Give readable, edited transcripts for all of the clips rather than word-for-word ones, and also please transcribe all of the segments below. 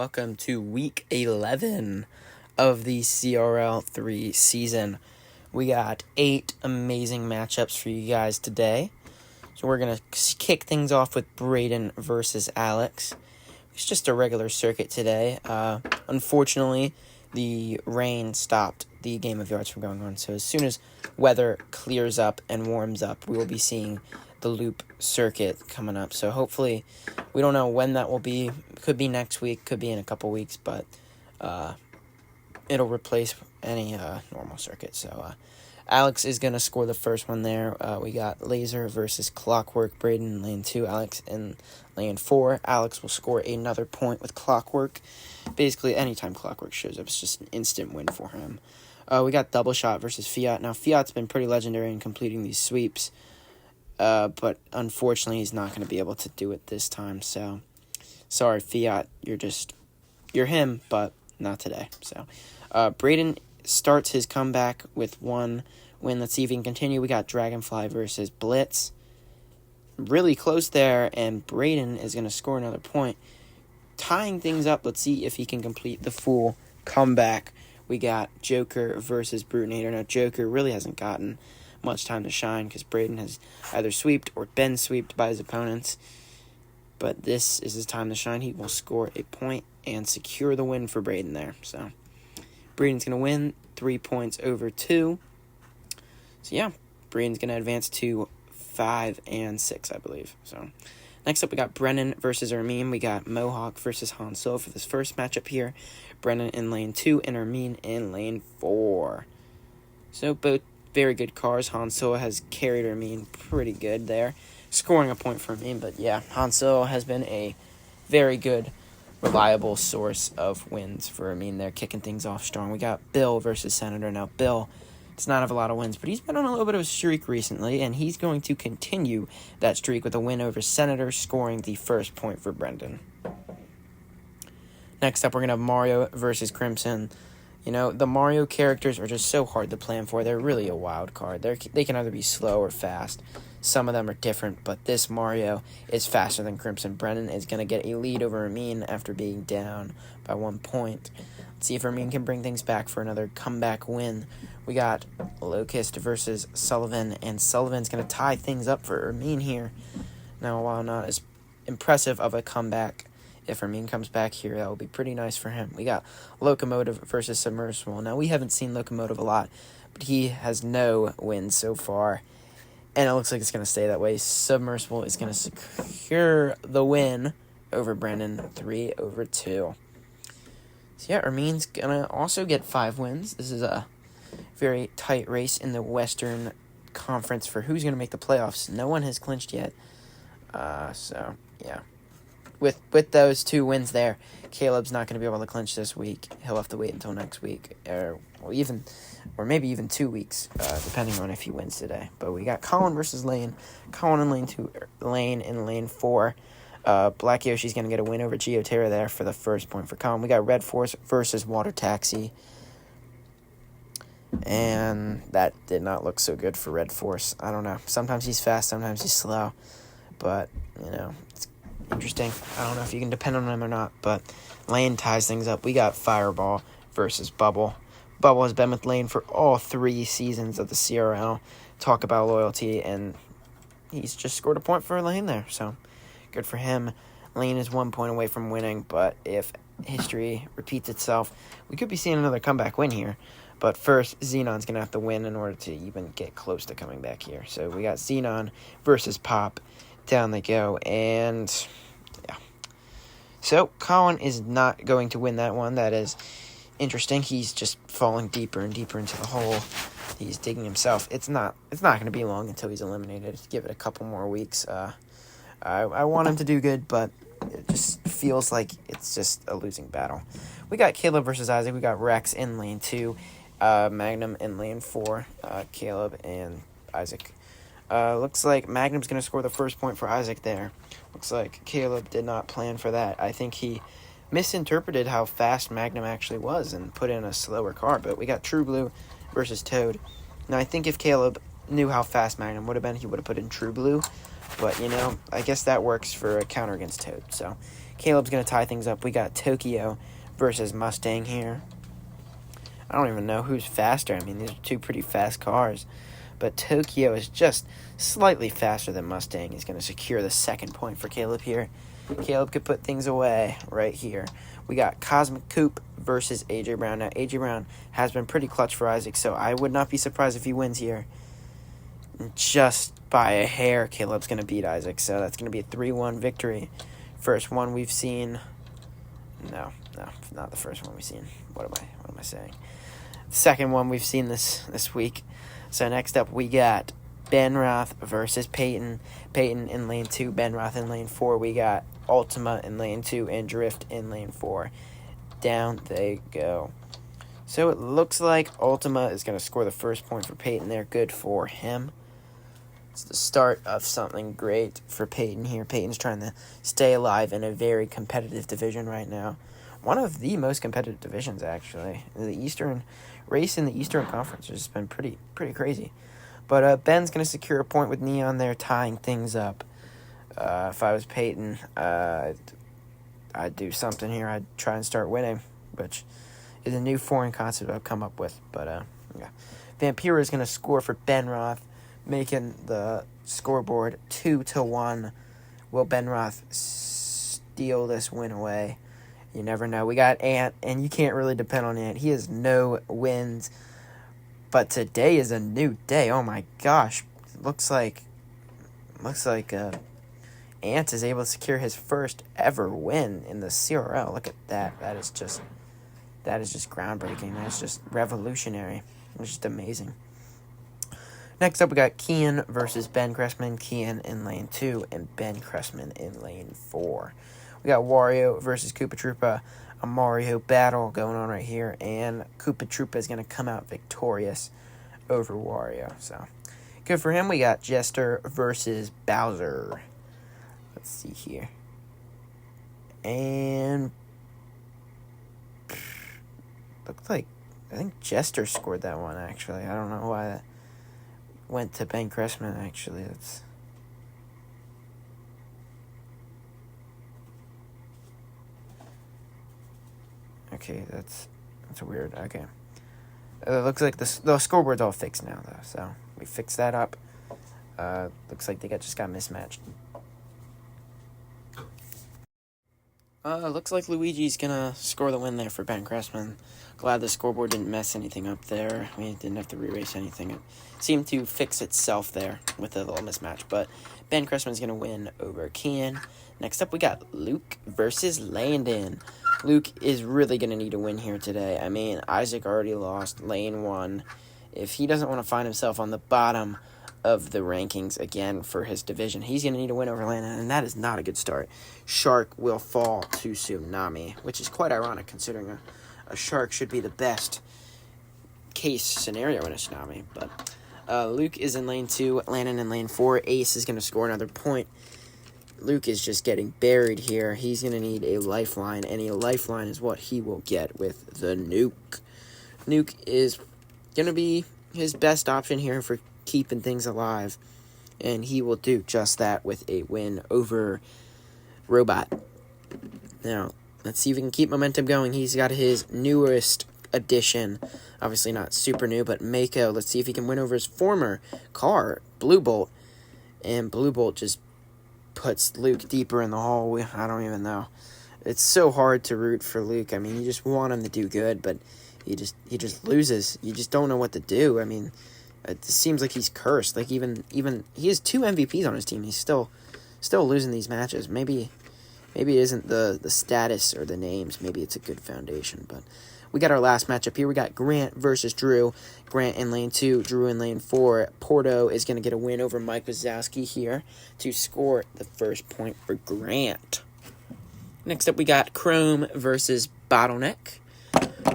welcome to week 11 of the CRL3 season. We got 8 amazing matchups for you guys today. So we're going to kick things off with Braden versus Alex. It's just a regular circuit today. Unfortunately, the rain stopped the game of yards from going on. So as soon as weather clears up and warms up, we will be seeing the loop circuit coming up. So hopefully, we don't know when that will be. Could be next week, could be in a couple weeks, but it'll replace any normal circuit. So Alex is going to score the first one there. We got Laser versus Clockwork. Braden in lane 2, Alex in lane 4. Alex will score another point with Clockwork. Basically, anytime Clockwork shows up, it's just an instant win for him. We got Double Shot versus Fiat. Now, Fiat's been pretty legendary in completing these sweeps, but unfortunately, he's not going to be able to do it this time. So, sorry, Fiat, you're him, but not today. So, Braden starts his comeback with one win. Let's see if he can continue. We got Dragonfly versus Blitz. Really close there, and Braden is going to score another point. Tying things up, let's see if he can complete the full comeback. We got Joker versus Brutinator. Now, Joker really hasn't gotten much time to shine because Braden has either sweeped or been swept by his opponents. But this is his time to shine. He will score a point and secure the win for Braden there. So, Braden's going to win 3 points over 2. So, yeah, Braden's going to advance to 5 and 6, I believe. So, next up, we got Brennan versus Ermine. We got Mohawk versus Han Solo for this first matchup here. Brennan in lane 2 and Ermine in lane 4. So, both very good cars. Han Solo has carried Ermine pretty good there, scoring a point for Ermine. But, yeah, Han Solo has been a very good, reliable source of wins for Ermine there, kicking things off strong. We got Bill versus Senator. Now, Bill does not have a lot of wins, but he's been on a little bit of a streak recently, and he's going to continue that streak with a win over Senator, scoring the first point for Brendan. Next up, we're going to have Mario versus Crimson. You know, the Mario characters are just so hard to plan for. They're really a wild card. They can either be slow or fast. Some of them are different, but this Mario is faster than Crimson. Brennan is going to get a lead over Ermine after being down by 1 point. Let's see if Ermine can bring things back for another comeback win. We got Locust versus Sullivan, and Sullivan's going to tie things up for Ermine here. Now, while not as impressive of a comeback, if Ermine comes back here, that will be pretty nice for him. We got Locomotive versus Submersible. Now, we haven't seen Locomotive a lot, but he has no wins so far, and it looks like it's going to stay that way. Submersible is going to secure the win over Brennan, 3 over 2. So, yeah, Ermine's going to also get 5 wins. This is a very tight race in the Western Conference for who's going to make the playoffs. No one has clinched yet. So, yeah. With those 2 wins there, Caleb's not going to be able to clinch this week. He'll have to wait until next week, or maybe even 2 weeks, depending on if he wins today. But we got Colin versus Lane. Colin in lane 2, Lane in lane 4. Black Yoshi's going to get a win over Geoterra there for the first point for Colin. We got Red Force versus Water Taxi. And that did not look so good for Red Force. I don't know. Sometimes he's fast, sometimes he's slow. But, you know, it's interesting. I don't know if you can depend on him or not. But Lane ties things up. We got Fireball versus Bubble. Bubble has been with Lane for all 3 seasons of the CRL. Talk about loyalty. And he's just scored a point for Lane there. So, good for him. Lane is 1 point away from winning. But if history repeats itself, we could be seeing another comeback win here. But first, Xenon's going to have to win in order to even get close to coming back here. So we got Xenon versus Pop. Down they go. And, yeah. So, Colin is not going to win that one. That is interesting. He's just falling deeper and deeper into the hole. He's digging himself. It's not going to be long until he's eliminated. Give it a couple more weeks. I want him to do good, but it just feels like it's just a losing battle. We got Caleb versus Isaac. We got Rex in lane 2. Magnum in lane 4, Caleb and Isaac. Looks like Magnum's going to score the first point for Isaac there. Looks like Caleb did not plan for that. I think he misinterpreted how fast Magnum actually was and put in a slower car. But we got True Blue versus Toad. Now, I think if Caleb knew how fast Magnum would have been, he would have put in True Blue. But, I guess that works for a counter against Toad. So, Caleb's going to tie things up. We got Tokyo versus Mustang here. I don't even know who's faster. I mean, these are two pretty fast cars. But Tokyo is just slightly faster than Mustang. He's going to secure the second point for Caleb here. Caleb could put things away right here. We got Cosmic Coupe versus AJ Brown. Now, AJ Brown has been pretty clutch for Isaac, so I would not be surprised if he wins here. Just by a hair, Caleb's going to beat Isaac, so that's going to be a 3-1 victory. First one we've seen. No, not the first one we've seen. What am I saying? Second one we've seen this week. So next up we got Ben Roth versus Peyton. Peyton in lane 2, Ben Roth in lane 4. We got Ultima in lane 2 and Drift in lane 4. Down they go. So it looks like Ultima is going to score the first point for Peyton there. Good for him. It's the start of something great for Peyton here. Peyton's trying to stay alive in a very competitive division right now. One of the most competitive divisions, actually. The Eastern race in the Eastern Conference has been pretty crazy. But Ben's going to secure a point with Neon there, tying things up. If I was Peyton, I'd do something here. I'd try and start winning, which is a new foreign concept I've come up with. But, yeah. Vampira is going to score for Ben Roth, making the scoreboard 2-1. Will Ben Roth steal this win away? You never know. We got Ant, and you can't really depend on Ant. He has no wins. But today is a new day. Oh my gosh. Looks like Ant is able to secure his first ever win in the CRL. Look at that. That is just groundbreaking. That's just revolutionary. It's just amazing. Next up, we got Kian versus Ben Cressman. Kian in lane 2 and Ben Cressman in lane 4. We got Wario versus Koopa Troopa. A Mario battle going on right here. And Koopa Troopa is going to come out victorious over Wario. So, good for him. We got Jester versus Bowser. Let's see here. And looked like, I think Jester scored that one, actually. I don't know why that went to Ben Cressman, actually. That's okay, that's weird. Okay. It looks like the scoreboard's all fixed now, though, so we fixed that up. Looks like they just got mismatched. Looks like Luigi's gonna score the win there for Ben Cressman. Glad the scoreboard didn't mess anything up there. We didn't have to re-race anything. It seemed to fix itself there with a little mismatch. But Ben Cressman's gonna win over Kian. Next up, we got Luke versus Landon. Luke is really gonna need a win here today. I mean, Isaac already lost lane 1. If he doesn't want to find himself on the bottom of the rankings again for his division, he's going to need a win over Landon, and that is not a good start. Shark will fall to Tsunami, which is quite ironic considering a Shark should be the best case scenario in a Tsunami. But Luke is in lane 2, Landon in lane 4. Ace is going to score another point. Luke is just getting buried here. He's going to need a lifeline, and a lifeline is what he will get with the Nuke. Nuke is going to be his best option here for keeping things alive, and he will do just that with a win over Robot. Now, let's see if we can keep momentum going. He's got his newest addition, obviously not super new, but Mako. Let's see if he can win over his former car, Blue Bolt, and Blue Bolt just puts Luke deeper in the hole. I don't even know. It's so hard to root for Luke. I mean, you just want him to do good, but he just loses. You just don't know what to do. I mean, it seems like he's cursed. Like even he has 2 MVPs on his team. He's still losing these matches. Maybe it isn't the status or the names. Maybe it's a good foundation. But we got our last matchup here. We got Grant versus Drew. Grant in lane 2, Drew in lane 4. Porto is going to get a win over Mike Wazowski here to score the first point for Grant. Next up, we got Chrome versus Bottleneck.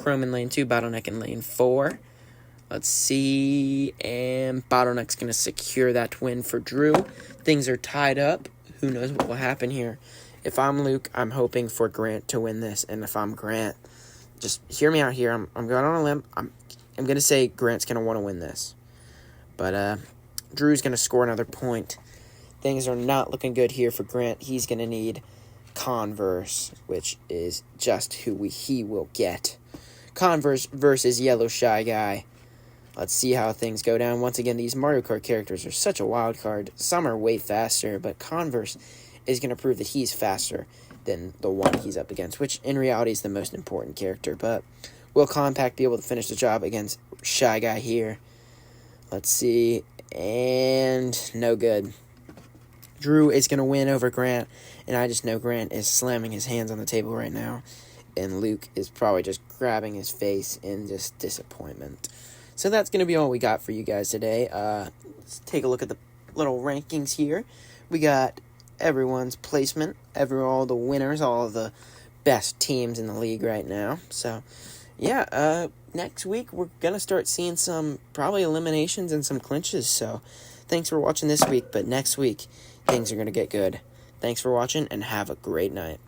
Chrome in lane 2, Bottleneck in lane 4. Let's see, and Bottleneck's going to secure that win for Drew. Things are tied up. Who knows what will happen here. If I'm Luke, I'm hoping for Grant to win this, and if I'm Grant, just hear me out here. I'm going on a limb. I'm going to say Grant's going to want to win this. But Drew's going to score another point things are not looking good here for Grant. He's going to need Converse, which is just who he will get. Converse versus Yellow Shy Guy. Let's see how things go down. Once again, these Mario Kart characters are such a wild card. Some are way faster, but Converse is going to prove that he's faster than the one he's up against, which in reality is the most important character. But will Compact be able to finish the job against Shy Guy here? Let's see. And no good. Drew is going to win over Grant, and I just know Grant is slamming his hands on the table right now, and Luke is probably just grabbing his face in just disappointment. So that's going to be all we got for you guys today. Let's take a look at the little rankings here. We got everyone's placement, all the winners, all of the best teams in the league right now. So, yeah, next week we're going to start seeing some probably eliminations and some clinches. So, thanks for watching this week, but next week things are going to get good. Thanks for watching, and have a great night.